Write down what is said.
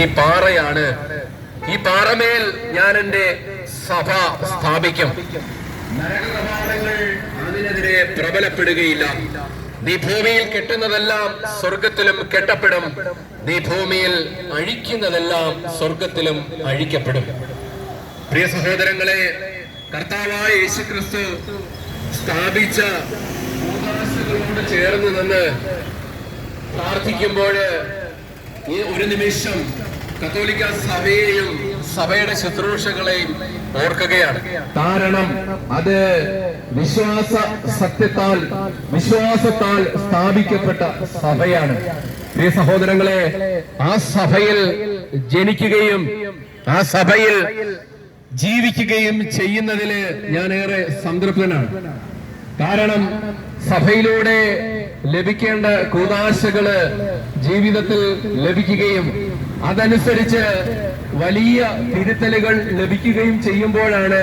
ഈ പാറയാണ്. ഈ പാറമേൽ ഞാൻ എന്റെ സഭ സ്ഥാപിക്കും. നരകകവാടങ്ങൾ അതിനെതിരെ പ്രബലപ്പെടുകയില്ല. നീ ഭൂമിയിൽ കെട്ടുന്നതെല്ലാം സ്വർഗത്തിലും കെട്ടപ്പെടും. നീ ഭൂമിയിൽ അഴിക്കുന്നതെല്ലാം സ്വർഗത്തിലും അഴിക്കപ്പെടും. പ്രിയ സഹോദരങ്ങളെ, കർത്താവായ യേശുക്രിസ്തു സ്ഥാപിച്ച കൂദാശകളോട് ചേർന്ന് നിന്ന് പ്രാർത്ഥിക്കുമ്പോൾ ഈ ഒരു നിമിഷം കത്തോലിക്ക സഭയെയും സഭയുടെ ശുശ്രൂഷകളെയും ഓർക്കുകയാണ്. കാരണം അത് വിശ്വാസത്താൽ സ്ഥാപിക്കപ്പെട്ട സഭയാണ്. പ്രിയ സഹോദരങ്ങളെ, ആ സഭയിൽ ജനിക്കുകയും ആ സഭയിൽ ജീവിക്കുകയും ചെയ്യുന്നതില് ഞാൻ ഏറെ സംതൃപ്തനാണ്. കാരണം സഭയിലൂടെ ലഭിക്കേണ്ട കൂദാശകള് ജീവിതത്തിൽ ലഭിക്കുകയും അതനുസരിച്ച് വലിയ തിരുത്തലുകൾ ലഭിക്കുകയും ചെയ്യുമ്പോഴാണ്